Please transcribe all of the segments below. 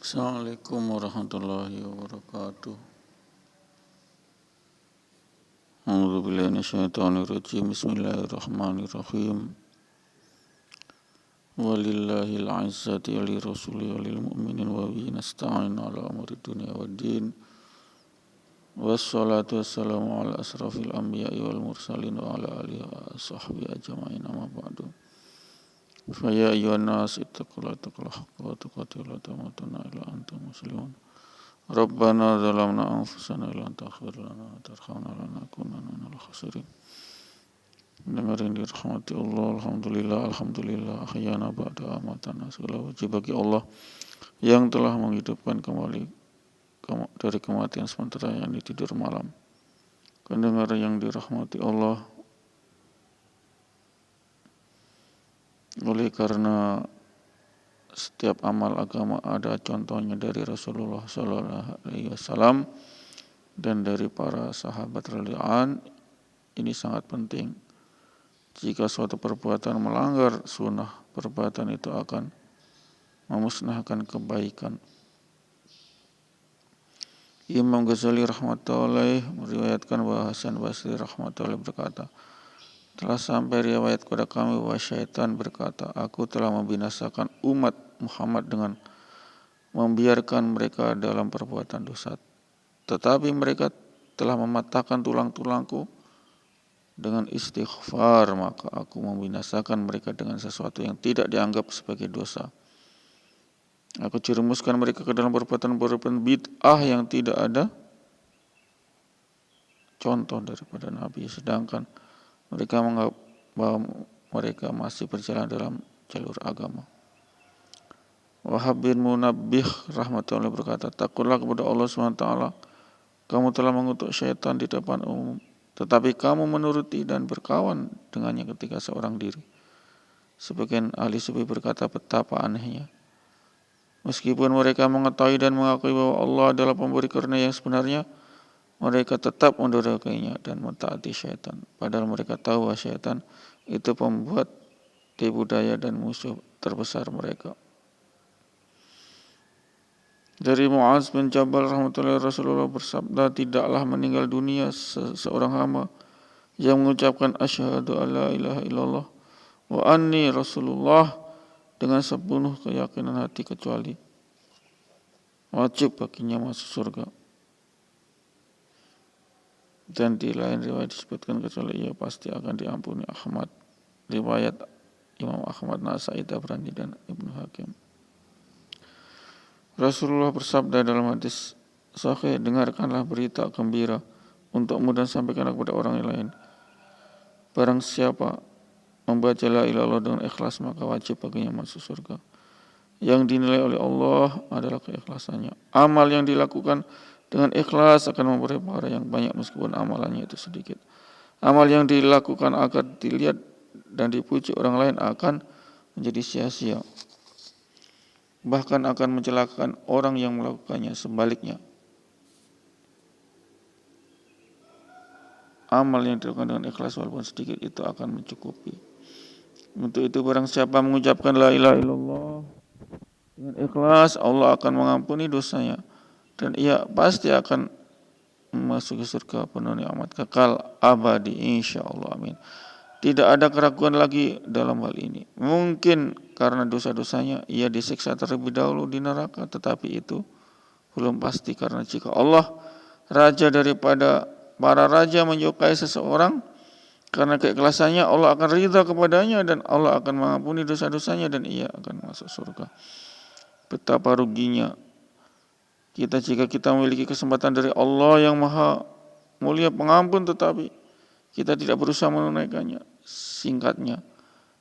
Assalamualaikum warahmatullahi wabarakatuh. A'udzubillahi minasyaitonirrajim. Bismillahirrahmanirrahim. Walillahil 'izzati wa lirrasuli wa lil mu'minin wa bihi nasta'in 'ala umuri dunya waddin. Wassalatu wassalamu ala asrafil anbiya'i wal mursalin wa ala alihi wa sahbihi ajma'in, amma ba'du. Fa ya ayyuhan nas ittaqullaha haqqa tuqatih wa la tamutunna illa antum muslimun. Rabbana zalamna anfusana illa taghfir lana wa tarhamna lanakunanna minal khasirin. Dengarin dirahmati Allah, alhamdulillah ahyana ba'da amatana. Segala wajib bagi Allah yang telah menghidupkan kembali dari kematian sementara yang di tidur malam. Pendengar yang dirahmati Allah, oleh karena setiap amal agama ada contohnya dari Rasulullah SAW dan dari para sahabat radhiyallahu, ini sangat penting. Jika suatu perbuatan melanggar sunnah, perbuatan itu akan memusnahkan kebaikan. Imam Ghazali rahmatullahi meriwayatkan bahwa Hasan Basri rahmatullahi berkata, telah sampai riwayat kepada kami bahwa syaitan berkata, aku telah membinasakan umat Muhammad dengan membiarkan mereka dalam perbuatan dosa. Tetapi mereka telah mematahkan tulang-tulangku dengan istighfar, maka aku membinasakan mereka dengan sesuatu yang tidak dianggap sebagai dosa. Aku jerumuskan mereka ke dalam perbuatan bid'ah yang tidak ada contoh daripada Nabi, sedangkan mereka menganggap bahwa mereka masih berjalan dalam jalur agama. Wahab bin Munabbih rahmatullahi berkata, takutlah kepada Allah SWT, kamu telah mengutuk syaitan di depan umum, tetapi kamu menuruti dan berkawan dengannya ketika seorang diri. Sebagian ahli sufi berkata, betapa anehnya. Meskipun mereka mengetahui dan mengakui bahwa Allah adalah pemberi karunia yang sebenarnya, mereka tetap mendurhakainya dan mentaati syaitan. Padahal mereka tahu bahwa syaitan itu pembuat tipu daya dan musuh terbesar mereka. Dari Mu'adz bin Jabal rahmatullahi, Rasulullah bersabda, tidaklah meninggal dunia seorang hamba yang mengucapkan asyhadu alla ilaha illallah wa anni Rasulullah dengan sepenuh keyakinan hati kecuali wajib baginya masuk surga. Dan di lain riwayat disebutkan kecuali ia pasti akan diampuni. Ahmad, riwayat Imam Ahmad, Nasai, Tabrani dan Ibnu Hakim. Rasulullah bersabda dalam hadis sahih, dengarkanlah berita gembira untukmu dan sampaikanlah kepada orang yang lain. Barang siapa membaca la ilaha illallah dengan ikhlas, maka wajib baginya masuk surga. Yang dinilai oleh Allah adalah keikhlasannya. Amal yang dilakukan dengan ikhlas akan memberi pahala yang banyak meskipun amalannya itu sedikit. Amal yang dilakukan agar dilihat dan dipuji orang lain akan menjadi sia-sia. Bahkan akan mencelakakan orang yang melakukannya. Sebaliknya, amal yang dilakukan dengan ikhlas walaupun sedikit itu akan mencukupi. Untuk itu barang siapa mengucapkan la ilaha illallah dengan ikhlas, Allah akan mengampuni dosanya dan ia pasti akan memasuki surga penuh nikmat kekal abadi, insyaallah, amin. Tidak ada keraguan lagi dalam hal ini. Mungkin karena dosa-dosanya ia disiksa terlebih dahulu di neraka, tetapi itu belum pasti, karena jika Allah, raja daripada para raja, menyukai seseorang karena keikhlasannya, Allah akan ridha kepadanya dan Allah akan mengampuni dosa-dosanya dan ia akan masuk surga. Betapa ruginya kita jika kita memiliki kesempatan dari Allah yang maha mulia pengampun, tetapi kita tidak berusaha menunaikannya. Singkatnya,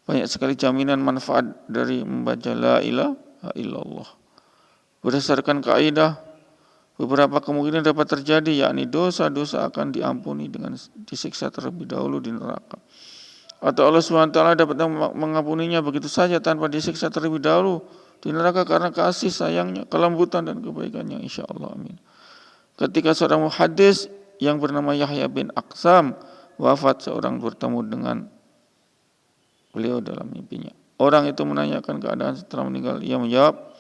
banyak sekali jaminan manfaat dari membaca la ilaha illallah. Berdasarkan kaidah, beberapa kemungkinan dapat terjadi, yakni dosa-dosa akan diampuni dengan disiksa terlebih dahulu di neraka, atau Allah SWT dapat mengampuninya begitu saja tanpa disiksa terlebih dahulu di neraka karena kasih sayangnya, kelembutan dan kebaikannya, insyaallah, amin. Ketika seorang muhaddis yang bernama Yahya bin Aqsam wafat, seorang bertemu dengan beliau dalam mimpinya. Orang itu menanyakan keadaan setelah meninggal. Ia menjawab,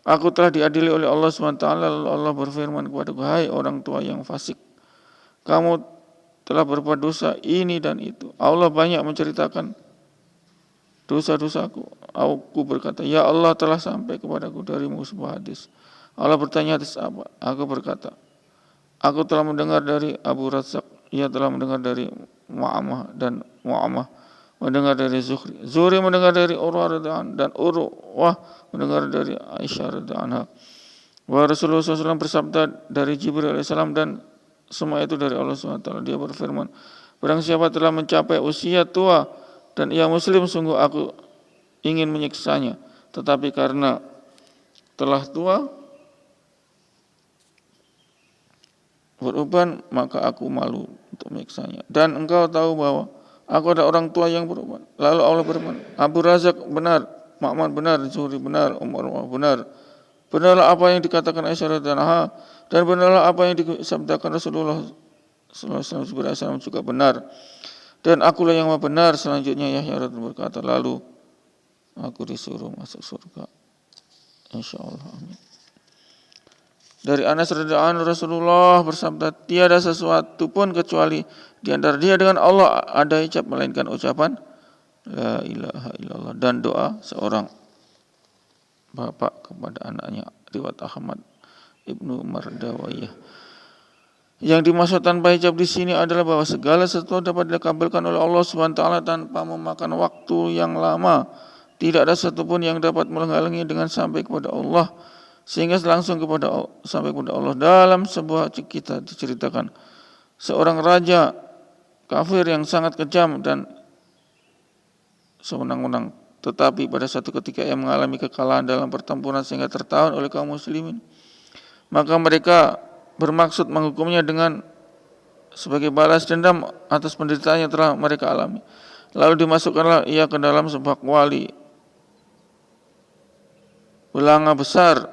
Aku telah diadili oleh Allah SWT. Lalu Allah berfirman kepadaku, hai orang tua yang fasik, kamu telah berbuat dosa ini dan itu. Allah banyak menceritakan dosa-dosaku. Aku berkata, ya Allah, telah sampai kepadaku darimu sebuah hadis. Allah bertanya, hadis apa? Aku berkata, aku telah mendengar dari Abu Razak, ia telah mendengar dari Mu'amah, dan Mu'amah mendengar dari Zuhri. Zuhri mendengar dari Urwah radhiyallahu anhu, dan Urwah mendengar dari Aisyah radhiyallahu anha. Wa Rasulullah SAW bersabda dari Jibril alaihissalam, dan semua itu dari Allah SWT. Dia berfirman, barang siapa telah mencapai usia tua dan ia muslim, sungguh aku ingin menyiksanya, tetapi karena telah tua beruban, maka aku malu untuk menyiksanya. Dan engkau tahu bahwa aku ada orang tua yang beruban. Lalu Allah berfirman, Abu Razak benar, Ma'man benar, Zuhri benar, Umar benar. Benarlah apa yang dikatakan Aisyah radhiyallahu anha, dan benarlah apa yang disabdakan Rasulullah SAW juga benar. Dan akulah yang maha benar. Selanjutnya Yahya radhiyallahu berkata, lalu aku disuruh masuk surga. Insyaallah. Amin. Dari Anas radhiyallahu anhu, Rasulullah bersabda, tiada sesuatu pun kecuali di antara dia dengan Allah ada hijab melainkan ucapan la ilaha illallah dan doa seorang bapak kepada anaknya. Riwayat Ahmad Ibnu Mardawayah. Yang dimaksud tanpa hijab di sini adalah bahwa segala sesuatu dapat dikabulkan oleh Allah SWT tanpa memakan waktu yang lama. Tidak ada satupun yang dapat menghalangi dengan sampai kepada Allah, sehingga langsung sampai kepada Allah. Dalam sebuah kisah diceritakan seorang raja kafir yang sangat kejam dan sewenang-wenang. Tetapi pada suatu ketika ia mengalami kekalahan dalam pertempuran sehingga tertawan oleh kaum muslimin. Maka mereka bermaksud menghukumnya dengan sebagai balas dendam atas penderitaan yang telah mereka alami. Lalu dimasukkanlah ia ke dalam sebuah kuali belanga besar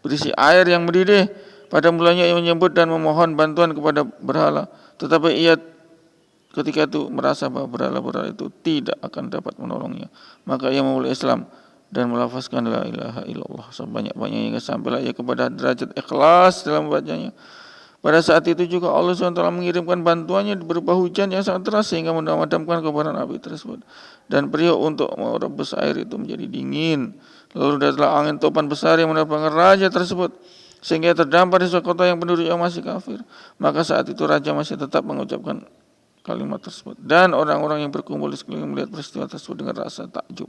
berisi air yang mendidih. Pada mulanya ia menyebut dan memohon bantuan kepada berhala, tetapi ia ketika itu merasa bahwa berhala-berhala itu tidak akan dapat menolongnya. Maka ia memeluk Islam dan melafazkan la ilaha illallah sebanyak-banyaknya hingga sampailah ia kepada derajat ikhlas dalam membacanya. Pada saat itu juga Allah SWT mengirimkan bantuannya berupa hujan yang sangat deras sehingga memadamkan kobaran api tersebut. Dan periuk untuk merebus air itu menjadi dingin. Lalu datanglah angin topan besar yang menerbangkan raja tersebut sehingga terdampar di suatu kota yang penduduknya masih kafir. Maka saat itu raja masih tetap mengucapkan kalimat tersebut. Dan orang-orang yang berkumpul di sekeliling melihat peristiwa tersebut dengan rasa takjub.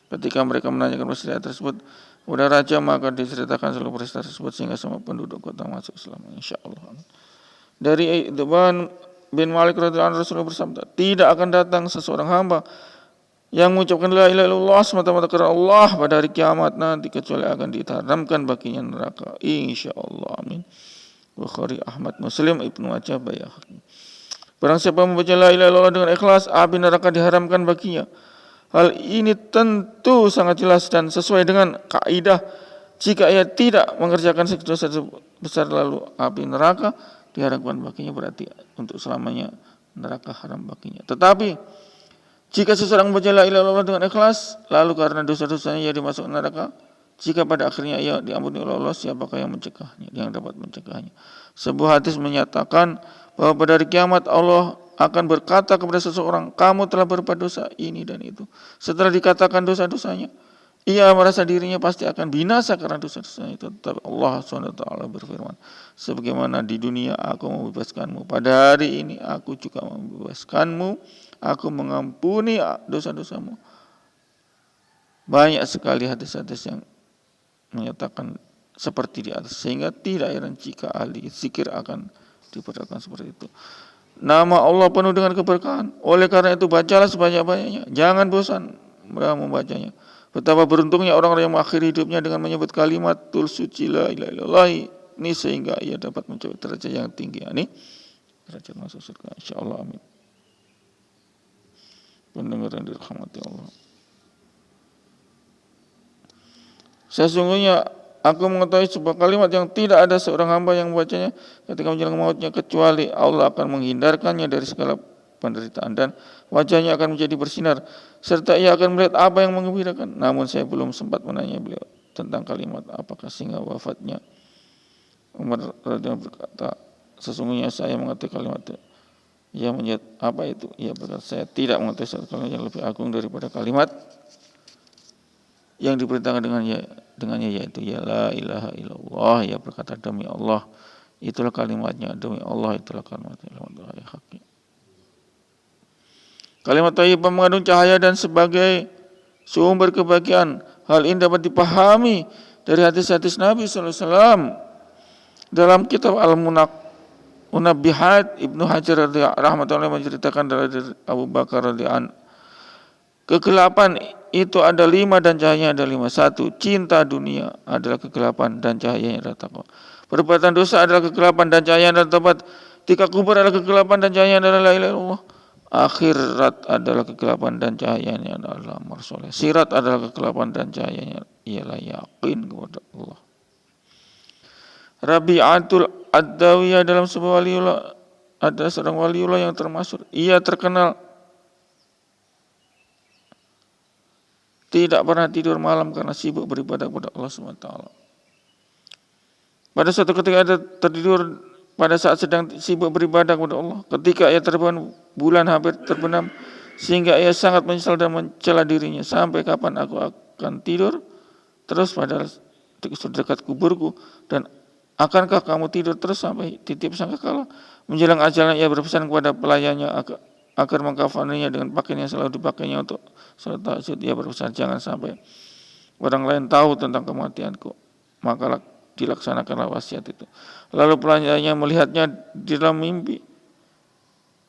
Ketika mereka menanyakan peristiwa tersebut kepada raja, maka diceritakan seluruh peristiwa tersebut sehingga semua penduduk kota masuk Islam. Insyaallah. Dari Ibn bin Malik radhiyallahu anhu, Rasulullah bersabda, tidak akan datang seseorang hamba yang mengucapkan la ilaha illallah semata-mata karena Allah pada hari kiamat nanti kecuali akan diharamkan baginya neraka. Insyaallah. Amin. Bukhari, Ahmad, Muslim, Ibnu Majah, Baihaqi. Barang siapa membaca la ilaha illallah dengan ikhlas, api neraka diharamkan baginya. Hal ini tentu sangat jelas dan sesuai dengan kaidah. Jika ia tidak mengerjakan dosa besar lalu api neraka diharamkan baginya, berarti untuk selamanya neraka haram baginya. Tetapi jika seseorang membaca la ilaha illallah dengan ikhlas, lalu karena dosa-dosanya ia dimasukkan neraka, jika pada akhirnya ia diampuni oleh Allah, siapakah yang mencegahnya, yang dapat mencegahnya? Sebuah hadis menyatakan bahwa pada hari kiamat Allah akan berkata kepada seseorang, kamu telah berbuat dosa ini dan itu. Setelah dikatakan dosa-dosanya, ia merasa dirinya pasti akan binasa karena dosa-dosanya itu. Tetapi Allah SWT berfirman, sebagaimana di dunia aku membebaskanmu, pada hari ini aku juga membebaskanmu, aku mengampuni dosa-dosamu. Banyak sekali hadis-hadis yang menyatakan seperti di atas, sehingga tidak heran jika ahli zikir akan diperlakukan seperti itu. Nama Allah penuh dengan keberkahan. Oleh karena itu bacalah sebanyak-banyaknya. Jangan bosan membacanya. Betapa beruntungnya orang-orang yang mengakhiri hidupnya dengan menyebut kalimat tul suci la ilaha illallah ini sehingga ia dapat mencapai derajat yang tinggi. Ini derajat masuk surga. Insyaallah. Amin. Pendengar yang dirahmati Allah. Sesungguhnya aku mengetahui sebuah kalimat yang tidak ada seorang hamba yang membacanya ketika menjelang mautnya kecuali Allah akan menghindarkannya dari segala penderitaan dan wajahnya akan menjadi bersinar serta ia akan melihat apa yang menggembirakan. Namun saya belum sempat menanya beliau tentang kalimat apakah sehingga wafatnya. Umar radhiyallahu berkata, sesungguhnya saya mengetahui kalimat itu. Ia menjawab, apa itu? Ia berkata, saya tidak mengetahui satu kalimat yang lebih agung daripada kalimat yang diperintahkan dengannya yaitu ya la ilaha illallah. Ia berkata, demi Allah itulah kalimatnya, demi Allah itulah kalimatnya. Kalimat thayyibah mengandung cahaya dan sebagai sumber kebahagiaan. Hal ini dapat dipahami dari hadis-hadis Nabi SAW. Dalam kitab Al-Munabbihat, Ibnu Hajar rahmatullah menceritakan dari Abu Bakar radhiyallahu anhu, kegelapan itu ada 5 dan cahayanya ada 5. 1. Cinta dunia adalah kegelapan dan cahayanya adalah takwa. Perbuatan dosa adalah kegelapan dan cahayanya adalah taubat. Tika kubur adalah kegelapan dan cahayanya adalah la ilaha illallah. Akhirat adalah kegelapan dan cahayanya adalah amal soleh. Sirat adalah kegelapan dan cahayanya ialah yakin kepada Allah. Rabi'atul Ad-Dawiyah dalam sebuah waliullah, ada seorang waliullah yang termasyhur. Ia terkenal tidak pernah tidur malam karena sibuk beribadah kepada Allah SWT. Pada suatu ketika ia tertidur pada saat sedang sibuk beribadah kepada Allah. Ketika ia terbangun, bulan hampir terbenam, sehingga ia sangat menyesal dan mencela dirinya. Sampai kapan aku akan tidur terus padahal sudah dekat kuburku, dan akankah kamu tidur terus sampai titip sangkakala? Menjelang ajalnya ia berpesan kepada pelayannya agar mengkafaninya dengan pakaian yang selalu dipakainya untuk salat tahajud. Ia berpesan, jangan sampai orang lain tahu tentang kematianku, maka dilaksanakanlah wasiat itu. Lalu pelayannya melihatnya di dalam mimpi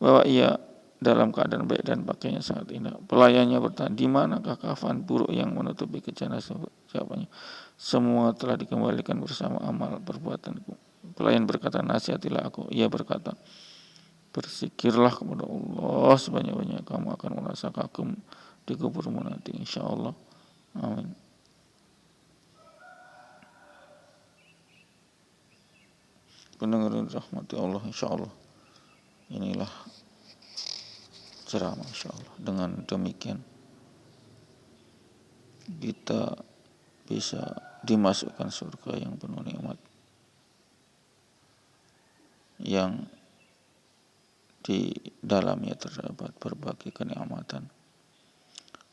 bahwa ia dalam keadaan baik dan pakaiannya sangat indah. Pelayannya bertanya, di manakah kafan buruk yang menutupi kejenazah? Jawabannya, semua telah dikembalikan bersama amal perbuatanku. Pelayan berkata, nasihatilah aku. Ia berkata, bersikirlah kepada Allah sebanyak-banyak, kamu akan merasa kagum di kuburmu nanti, insyaallah. Amin. Pendengar rahmati Allah, insyaallah inilah ceramah insyaallah. Dengan demikian kita bisa dimasukkan surga yang penuh nikmat, yang di dalamnya terdapat berbagai kenikmatan.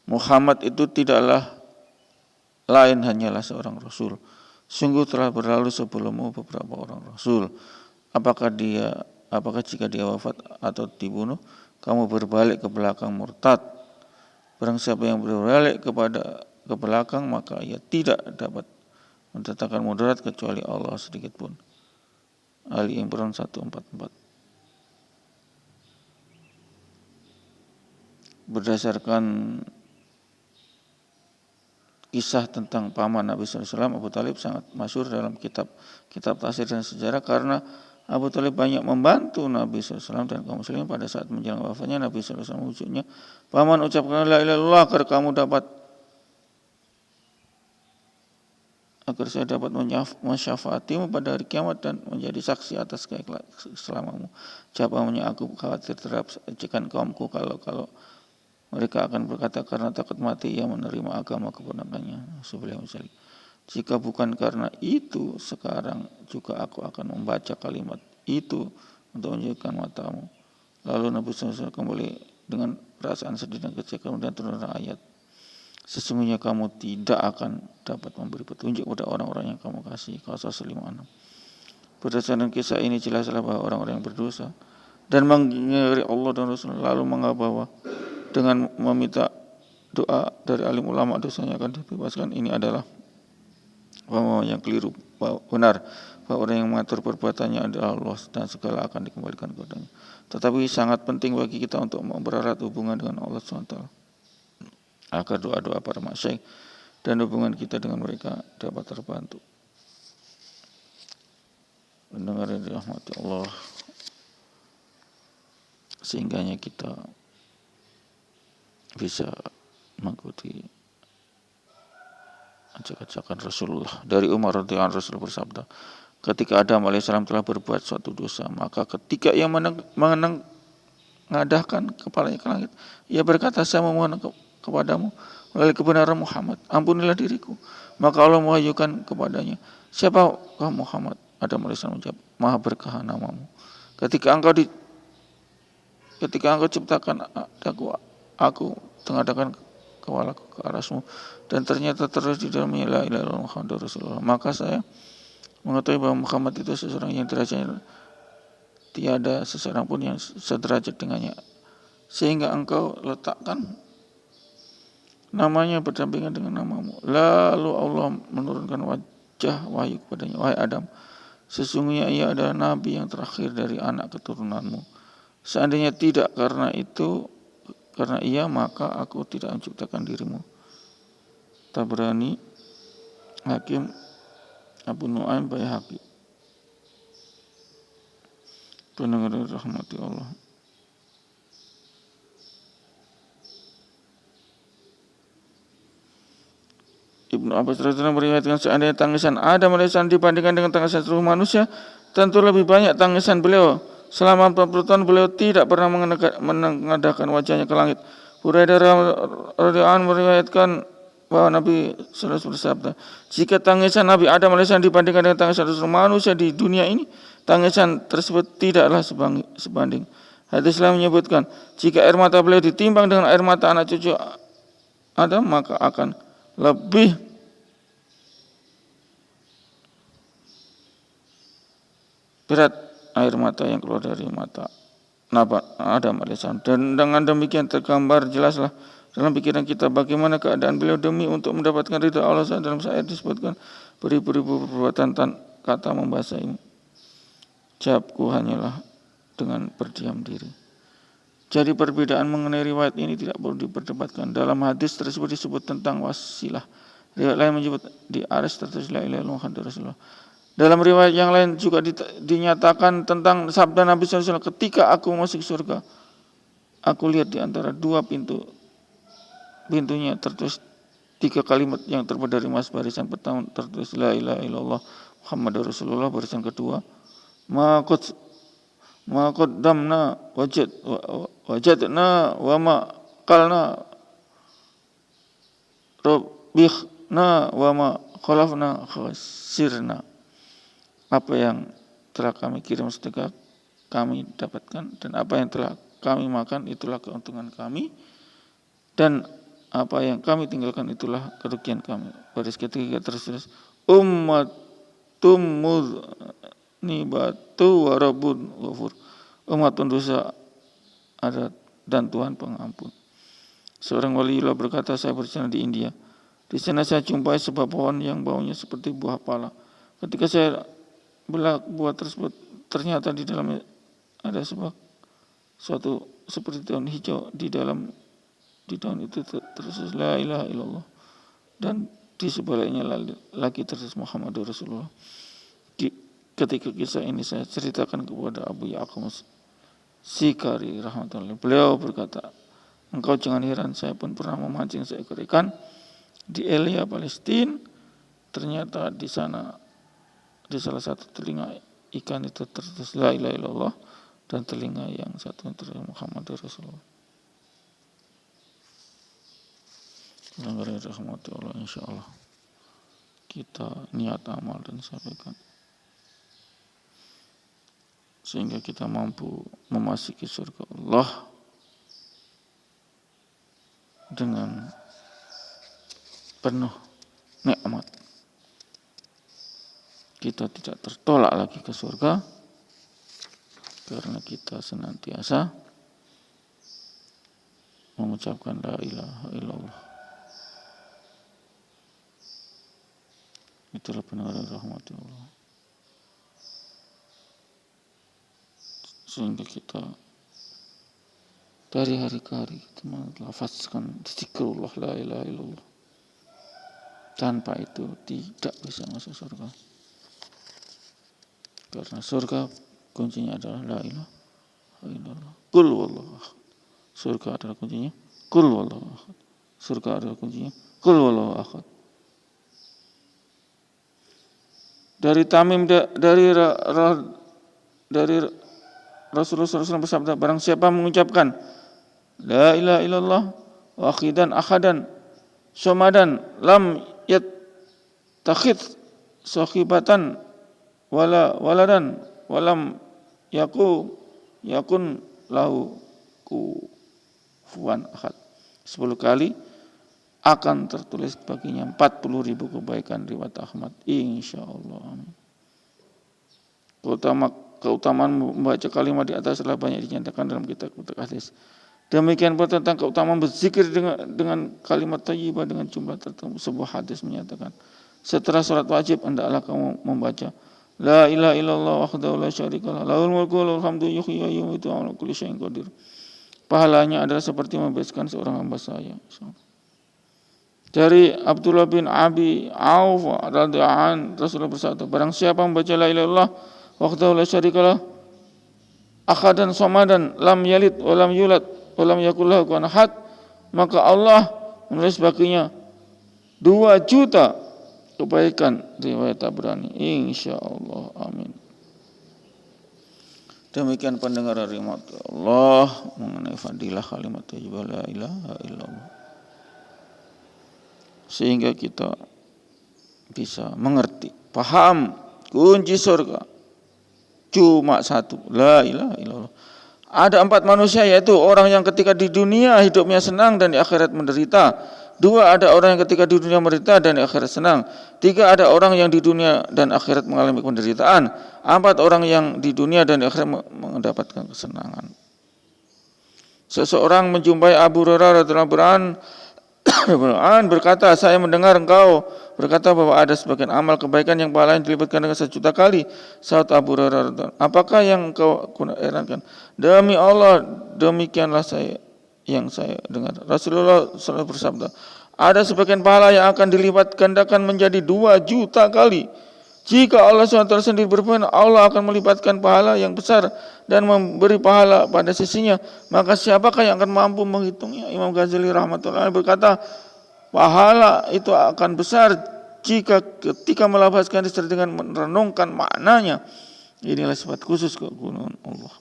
Muhammad itu tidaklah lain hanyalah seorang rasul. Sungguh telah berlalu sebelummu beberapa orang rasul. Apakah jika dia wafat atau dibunuh, kamu berbalik ke belakang murtad? Barang siapa yang berbalik ke belakang, maka ia tidak dapat mendatangkan mudarat kecuali Allah sedikit pun. Ali Imran 144. Berdasarkan kisah tentang paman Nabi SAW, Abu Thalib sangat masyhur dalam kitab tafsir dan sejarah karena Abu Thalib banyak membantu Nabi SAW dan kaum muslimin pada saat menjelang wafatnya. Nabi SAW wujudnya, paman ucapkan la ilaha illallah agar saya dapat mensyafaatimu pada hari kiamat dan menjadi saksi atas keselamatanmu. Jawabannya, aku khawatir terhadap ejekan kaumku kalau mereka akan berkata karena takut mati ia menerima agama keponakannya. Jika bukan karena itu, sekarang juga aku akan membaca kalimat itu untuk menunjukkan matamu. Lalu Nabi SAW kembali dengan perasaan sedih dan kecewa, kemudian turunlah ayat, sesungguhnya kamu tidak akan dapat memberi petunjuk pada orang-orang yang kamu kasih. Qasas 56. Berdasarkan kisah ini jelaslah bahwa orang-orang yang berdosa dan mengingkari Allah dan Rasul lalu mengabawa dengan meminta doa dari alim ulama, dosanya akan dibebaskan. Ini adalah pemahaman yang keliru. Benar bahwa orang yang mengatur perbuatannya adalah Allah dan segala akan dikembalikan kepadanya. Tetapi sangat penting bagi kita untuk mempererat hubungan dengan Allah SWT agar doa-doa para masyayikh dan hubungan kita dengan mereka dapat terbantu. Mendengar rahmati Allah, sehingganya kita bisa mengikuti ajak-ajakan Rasulullah. Dari Umar radhiyallahu anhu, Rasul bersabda, ketika Adam alaihissalam telah berbuat suatu dosa, maka ketika ia mengadahkan kepalanya ke langit, ia berkata, saya memohon kepadamu melalui kebenaran Muhammad, ampunilah diriku. Maka Allah mewahyukan kepadanya, siapakah Muhammad? Adam alaihissalam menjawab, Maha berkah namamu. Ketika engkau ciptakan aku mengadakan kepalaku ke arasmu, dan ternyata terus di dalamnya la ilaha illallah Muhammadur Rasulullah. Maka saya mengetahui bahwa Muhammad itu seseorang yang derajatnya tiada seseorang pun yang sederajat dengannya, sehingga engkau letakkan namanya berdampingan dengan namamu. Lalu Allah menurunkan wahyu kepadanya, wahai Adam, sesungguhnya ia adalah nabi yang terakhir dari anak keturunanmu. Seandainya tidak karena ia, maka aku tidak menciptakan dirimu. Tabrani, Hakim, Abu Nu'aim, Baihaqi. Pendengar rahmati Allah. Ibnu Abbas radhiyallahu meriwayatkan, seandainya tangisan Adam alaihissalam dibandingkan dengan tangisan seluruh manusia, tentu lebih banyak tangisan beliau. Selama 40 tahun beliau tidak pernah mengadahkan wajahnya ke langit. Buraidah radhiyallahu anhu meriwayatkan bahwa Nabi sallallahu alaihi wasallam bersabda, jika tangisan Nabi Adam alaihissalam dibandingkan dengan tangisan seluruh manusia di dunia ini, tangisan tersebut tidaklah sebanding. Hadis lain menyebutkan, jika air mata beliau ditimbang dengan air mata anak cucu Adam, maka akan lebih berat air mata yang keluar dari mata Nabi Adam alaihissalam. Dan dengan demikian tergambar jelaslah dalam pikiran kita bagaimana keadaan beliau demi untuk mendapatkan ridha Allah. Dalam ayat disebutkan beribu-ribu perbuatan kata membasahimu. Jawabku hanyalah dengan berdiam diri. Jadi perbedaan mengenai riwayat ini tidak perlu diperdebatkan. Dalam hadis tersebut disebut tentang wasilah. Riwayat lain menyebut di aras tertulis la ilaha illallah Muhammadur Rasulullah. Dalam riwayat yang lain juga dinyatakan tentang sabda Nabi SAW, ketika aku masuk surga, aku lihat di antara dua pintunya tertulis 3 kalimat yang terbuat dari emas. Barisan pertama tertulis la ilaha illallah Muhammadur Rasulullah. Barisan kedua ma qaddamna wajadna wa ma qalna rabbihna wa ma khalafna khasirna. Apa yang telah kami kirim sedekah kami dapatkan, dan apa yang telah kami makan itulah keuntungan kami, dan apa yang kami tinggalkan itulah kerugian kami. Baris ketiga tertulis ummatum mudnibatu wa rabbun ghafur. Umat pendosa ada dan Tuhan pengampun. Seorang waliullah berkata, saya berjalan di India. Di sana saya jumpai sebuah pohon yang baunya seperti buah pala. Ketika saya belah buah tersebut, ternyata di dalamnya ada suatu seperti daun hijau. Di daun itu tertulis la ilaha illallah, dan di sebaliknya lagi tertulis Muhammadur Rasulullah. Ketika kisah ini saya ceritakan kepada Abu Ya'qub Sikari rahmatullah. Beliau berkata, engkau jangan heran, saya pun pernah memancing seekor ikan di Elia, Palestina. Ternyata di sana, di salah satu telinga ikan itu tertulis la ilaha illallah, dan telinga yang satu tertulis Muhammadur Rasulullah. Rahmatullah, insyaallah kita niat amal dan sampaikan sehingga kita mampu memasuki surga Allah dengan penuh nikmat. Kita tidak tertolak lagi ke surga karena kita senantiasa mengucapkan la ilaha illallah. Itulah pendengar rahmati Allah. Sehingga kita dari hari ke hari kita melafazkan zikrullah la ilaha illallah. Tanpa itu tidak bisa masuk surga. Karena surga kuncinya adalah la ilaha illallah. Qul wallahu ahad. Surga adalah kuncinya qul wallahu ahad. Surga adalah kuncinya qul wallahu ahad. Dari Tamim dari Rasulullah SAW bersabda, barang siapa mengucapkan la ilaha illallah wahidan ahadan somadan lam takhid sahibatan waladan walam yakun lahu kufuwan ahad. 10 kali akan tertulis baginya 40.000 kebaikan riwayat Ahmad, insyaallah. Keutamaan membaca kalimat di atas telah banyak dinyatakan dalam kitab hadis. Demikian pula tentang keutamaan berzikir dengan kalimat thayyibah dengan jumlah tertentu. Sebuah hadis menyatakan, setelah salat wajib hendaklah kamu membaca la ilaha illallah wahdahu la syarikalah lahul mulku wa lahul hamdu yuhyi wa yumiitu wa ala kulli syai'in qadir. Pahalanya adalah seperti membebaskan seorang hamba saya. Dari Abdullah bin Abi Auf radhiyallahu anhu, Rasulullah bersabda, barang siapa membaca la ilaha illallah wahdahu la syarikalah ahadan somadan lam yalid wa lam yulad wa lam yakul lahu kufuwan ahad, maka Allah menulis baginya 2 juta kebaikan riwayat Tabrani, insyaallah. Amin. Demikian pendengar rahmat Allah mengenai fadilah kalimat thayyibah la ilaha illallah, sehingga kita bisa mengerti, paham kunci surga cuma 1, la ilaha illallah. Ada 4 manusia, yaitu orang yang ketika di dunia hidupnya senang dan di akhirat menderita. 2, ada orang yang ketika di dunia menderita dan di akhirat senang. 3, ada orang yang di dunia dan akhirat mengalami penderitaan. 4, orang yang di dunia dan di akhirat mendapatkan kesenangan. Seseorang menjumpai Abu Hurairah radhiyallahu anhu berkata, saya mendengar engkau berkata bahwa ada sebagian amal kebaikan yang pahalanya dilipatkan dengan 1 juta kali. Saat Abu Hurairah, apakah yang engkau herankan? Demi Allah, demikianlah yang saya dengar. Rasulullah SAW bersabda, ada sebagian pahala yang akan dilipat gandakan menjadi 2 juta kali. Jika Allah SWT sendiri berfirman, Allah akan melipatkan pahala yang besar dan memberi pahala pada sisinya, maka siapakah yang akan mampu menghitungnya? Imam Ghazali rahmatullahi berkata, pahala itu akan besar jika ketika melafazkan disertai dengan merenungkan maknanya. Inilah sifat khusus keagungan Allah.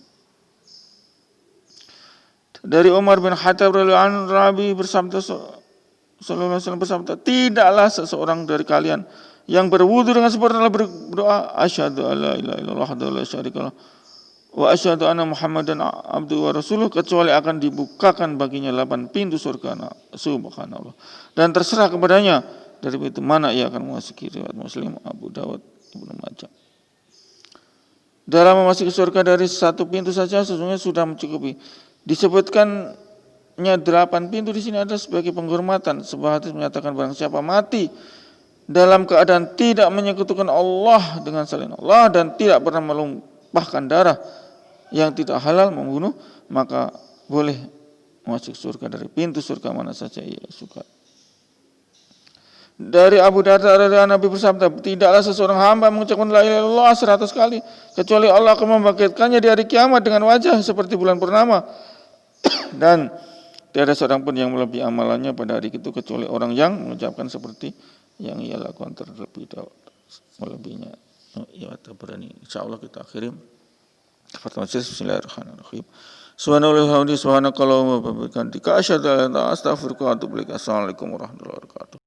Dari Umar bin Khattab radhiyallahu anhu, Nabi bersabda, sallallahu alaihi wasallam bersabda, tidaklah seseorang dari kalian yang berwudu dengan sempurna berdoa asyhadu alla ilaha illallah wahdahu la syarikalah wa asyhadu anna Muhammadan abduhu wa rasuluh, kecuali akan dibukakan baginya 8 pintu surga. Subhanallah. Dan terserah kepadanya dari pintu mana ia akan memasuki. Riwayat Muslim, Abu Dawud, Ibnu Majah. Dalam memasuki surga dari 1 pintu saja sesungguhnya sudah mencukupi. Disebutkannya 8 pintu di sini ada sebagai penghormatan. Sebuah hadis menyatakan barang siapa mati dalam keadaan tidak menyekutukan Allah dengan selain Allah dan tidak pernah melumpahkan darah yang tidak halal membunuh, maka boleh masuk surga dari pintu surga mana saja ia suka. Dari Abu Darda radhiyallahu anhu, Nabi bersabda, tidaklah seseorang hamba mengucapkan la ilaha illallah 100 kali kecuali Allah akan membangkitkannya di hari kiamat dengan wajah seperti bulan purnama. Dan tiada seorang pun yang melebihi amalannya pada hari itu kecuali orang yang mengucapkan seperti yang ia lakukan terlebih dahulu melebihinya. Ya, Tabrani. Insyaallah kita akhiri. Bismillahirrahmanirrahim. Subhanallahumma wa bihamdika asyhadu an la ilaha illa anta astaghfiruka wa atubu ilaik. Assalamualaikum warahmatullahi wabarakatuh.